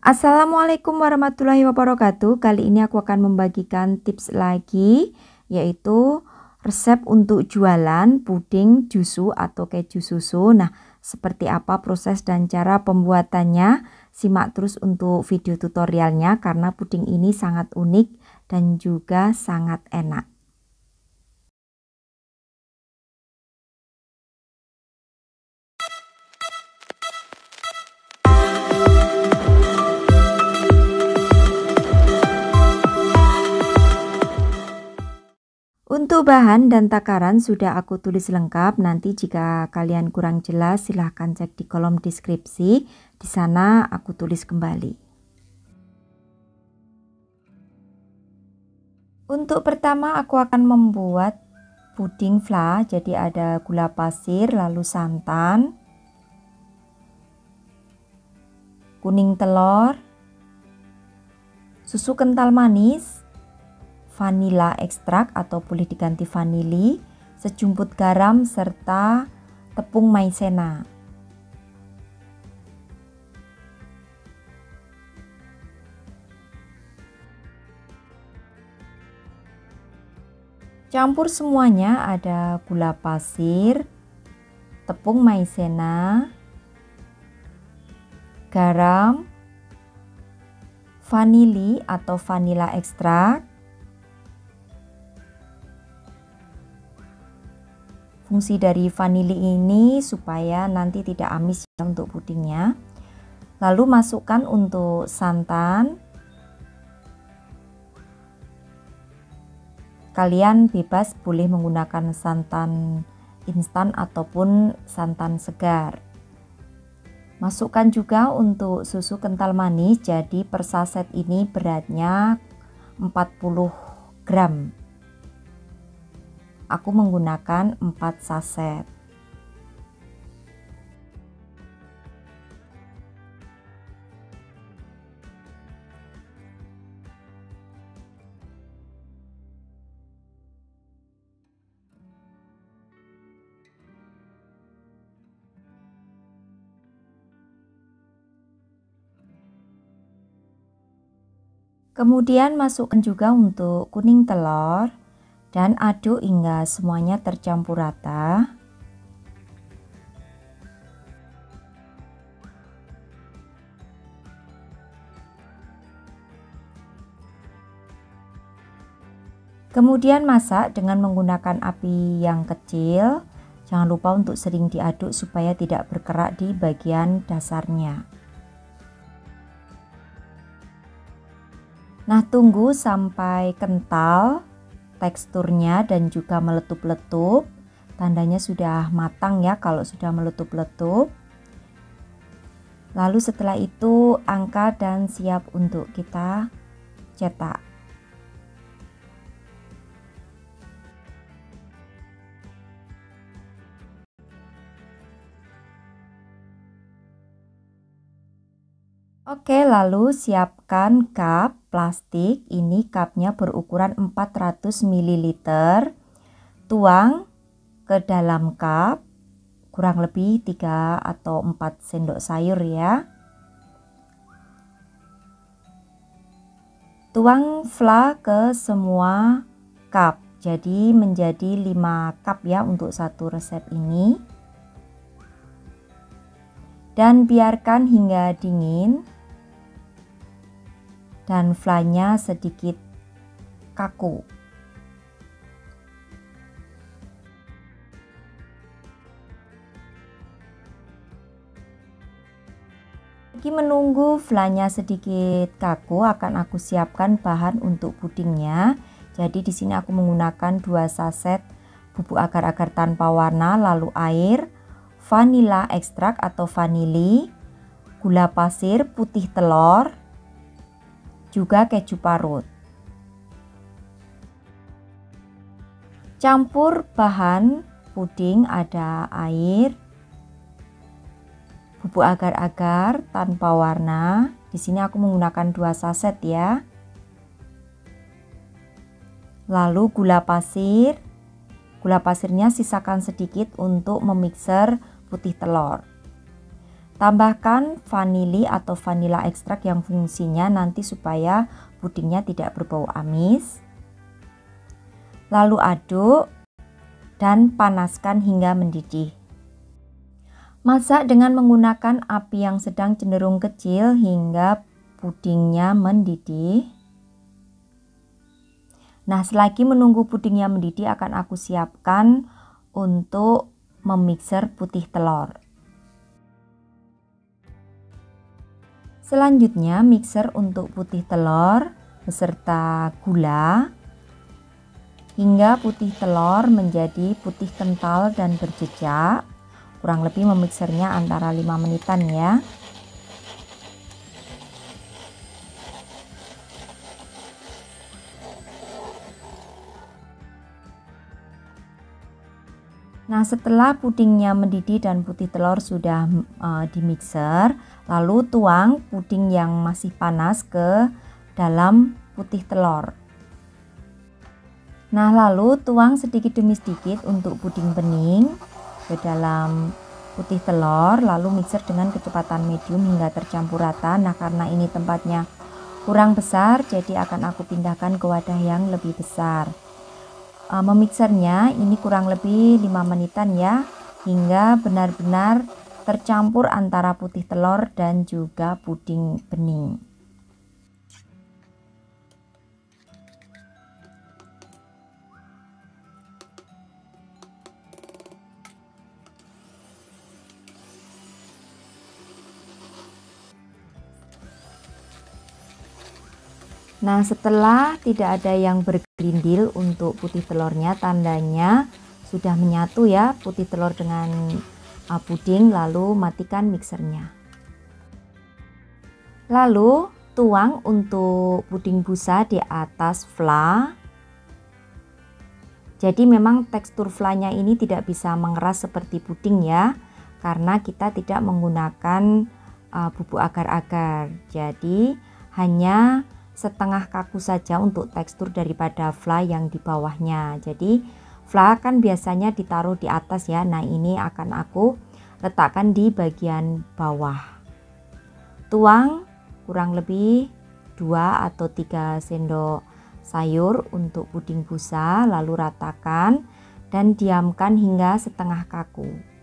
Assalamualaikum warahmatullahi wabarakatuh. Kali ini aku akan membagikan tips lagi, yaitu resep untuk jualan puding jusu atau keju susu. Nah, seperti apa proses dan cara pembuatannya? Simak terus untuk video tutorialnya karena puding ini sangat unik dan juga sangat enak. Untuk bahan dan takaran sudah aku tulis lengkap. Nanti jika kalian kurang jelas silahkan cek di kolom deskripsi. Di sana aku tulis kembali. Untuk pertama aku akan membuat puding fla. Jadi ada gula pasir, lalu santan, kuning telur, susu kental manis, vanila ekstrak atau boleh diganti vanili, sejumput garam, serta tepung maizena. Campur semuanya, ada gula pasir, tepung maizena, garam, vanili atau vanila ekstrak. Fungsi dari vanili ini supaya nanti tidak amis ya untuk pudingnya. Lalu masukkan untuk santan. Kalian bebas boleh menggunakan santan instan ataupun santan segar. Masukkan juga untuk susu kental manis. Jadi per saset ini beratnya 40 gram. Aku menggunakan 4 saset. Kemudian masukkan juga untuk kuning telur dan aduk hingga semuanya tercampur rata. Kemudian masak dengan menggunakan api yang kecil. Jangan lupa untuk sering diaduk supaya tidak berkerak di bagian dasarnya. Nah, tunggu sampai kental teksturnya dan juga meletup-letup. Tandanya sudah matang ya kalau sudah meletup-letup. Lalu setelah itu angkat dan siap untuk kita cetak. Oke, lalu siapkan cup plastik. Ini cupnya berukuran 400 ml. Tuang ke dalam cup kurang lebih 3 atau 4 sendok sayur ya. Tuang fla ke semua cup. Jadi menjadi 5 cup ya untuk satu resep ini. Dan biarkan hingga dingin. Dan flanya sedikit kaku. Lagi menunggu flanya sedikit kaku, akan aku siapkan bahan untuk pudingnya. Jadi di sini aku menggunakan 2 saset bubuk agar-agar tanpa warna, lalu air, vanila ekstrak atau vanili, gula pasir, putih telur, juga keju parut. Campur bahan puding, ada air, bubuk agar-agar tanpa warna. Di sini aku menggunakan 2 saset ya. Lalu gula pasir. Gula pasirnya sisakan sedikit untuk memixer putih telur. Tambahkan vanili atau vanila ekstrak yang fungsinya nanti supaya pudingnya tidak berbau amis. Lalu aduk dan panaskan hingga mendidih. Masak dengan menggunakan api yang sedang cenderung kecil hingga pudingnya mendidih. Nah, selagi menunggu pudingnya mendidih akan aku siapkan untuk memixer putih telur. Selanjutnya mixer untuk putih telur beserta gula hingga putih telur menjadi putih kental dan berjejak. Kurang lebih memixernya antara 5 menitan ya. Nah, setelah pudingnya mendidih dan putih telur sudah dimixer, lalu tuang puding yang masih panas ke dalam putih telur. Nah, lalu tuang sedikit demi sedikit untuk puding bening ke dalam putih telur, lalu mixer dengan kecepatan medium hingga tercampur rata. Nah, karena ini tempatnya kurang besar, jadi akan aku pindahkan ke wadah yang lebih besar. Memixernya ini kurang lebih 5 menitan ya, hingga benar-benar tercampur antara putih telur dan juga puding bening. Nah, setelah tidak ada yang bergerindil untuk putih telurnya, tandanya sudah menyatu ya putih telur dengan puding, lalu matikan mixernya. Lalu tuang untuk puding busa di atas fla. Jadi memang tekstur flanya ini tidak bisa mengeras seperti puding ya, karena kita tidak menggunakan bubuk agar-agar. Jadi hanya setengah kaku saja untuk tekstur daripada fla yang di bawahnya. Jadi fla kan biasanya ditaruh di atas ya. Nah, ini akan aku letakkan di bagian bawah. Tuang kurang lebih 2 atau 3 sendok sayur untuk puding busa, lalu ratakan dan diamkan hingga setengah kaku.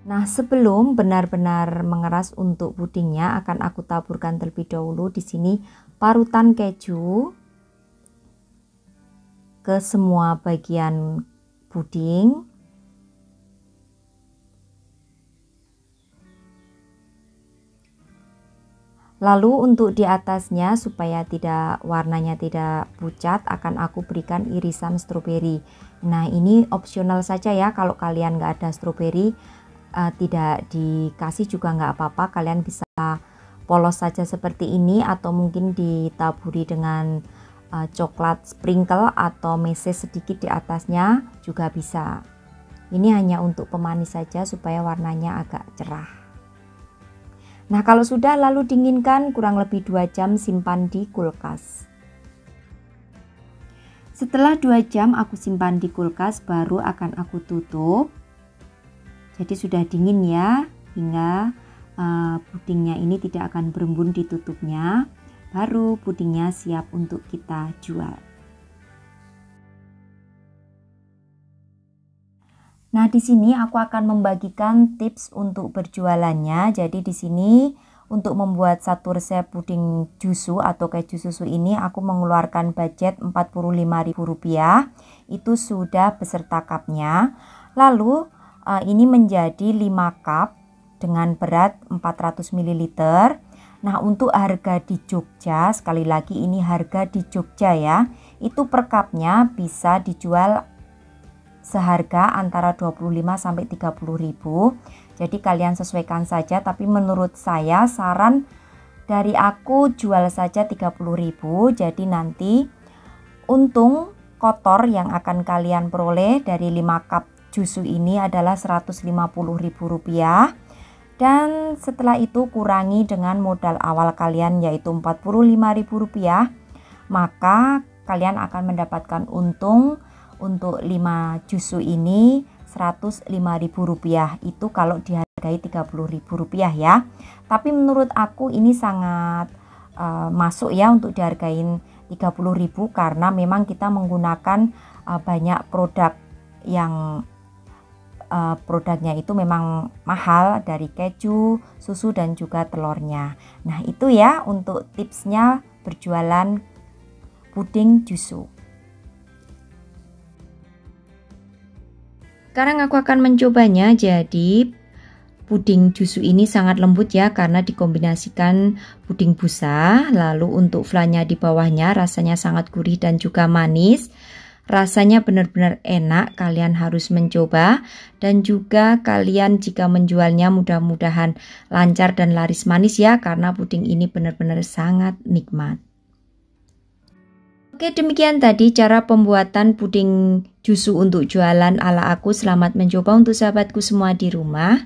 Nah, sebelum benar-benar mengeras untuk pudingnya akan aku taburkan terlebih dahulu di sini parutan keju ke semua bagian puding. Lalu untuk di atasnya supaya warnanya tidak pucat akan aku berikan irisan stroberi. Nah, ini opsional saja ya, kalau kalian nggak ada stroberi tidak dikasih juga nggak apa-apa, kalian bisa polos saja seperti ini atau mungkin ditaburi dengan coklat sprinkle atau meses sedikit di atasnya juga bisa. Ini hanya untuk pemanis saja supaya warnanya agak cerah. Nah, kalau sudah lalu dinginkan kurang lebih 2 jam, simpan di kulkas. Setelah 2 jam aku simpan di kulkas, baru akan aku tutup. Jadi sudah dingin ya, hingga pudingnya ini tidak akan berembun ditutupnya. Baru pudingnya siap untuk kita jual. Nah, di sini aku akan membagikan tips untuk berjualannya. Jadi di sini untuk membuat satu resep puding jusu atau keju susu ini aku mengeluarkan budget Rp45.000. Itu sudah beserta cupnya. Lalu ini menjadi 5 cup dengan berat 400 ml. Nah, untuk harga di Jogja, sekali lagi ini harga di Jogja ya, itu per cupnya bisa dijual seharga antara 25 sampai 30 ribu. Jadi kalian sesuaikan saja, tapi menurut saya saran dari aku jual saja 30 ribu. Jadi nanti untung kotor yang akan kalian peroleh dari 5 cup jusu ini adalah Rp150.000. Dan setelah itu kurangi dengan modal awal kalian yaitu Rp45.000, maka kalian akan mendapatkan untung untuk 5 jusu ini Rp105.000. Itu kalau dihargai Rp30.000 ya. Tapi menurut aku ini sangat masuk ya untuk dihargain 30.000 karena memang kita menggunakan banyak produk yang produknya itu memang mahal, dari keju, susu dan juga telurnya. Nah itu ya untuk tipsnya berjualan puding jusu. Sekarang aku akan mencobanya. Jadi puding jusu ini sangat lembut ya karena dikombinasikan puding busa. Lalu untuk flanya di bawahnya rasanya sangat gurih dan juga manis. Rasanya benar-benar enak, kalian harus mencoba. Dan juga kalian jika menjualnya mudah-mudahan lancar dan laris manis ya, karena puding ini benar-benar sangat nikmat. Oke, demikian tadi cara pembuatan puding jusu untuk jualan ala aku. Selamat mencoba untuk sahabatku semua di rumah.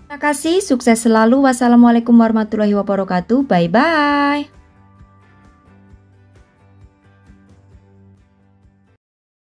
Terima kasih, sukses selalu. Wassalamualaikum warahmatullahi wabarakatuh. Bye-bye.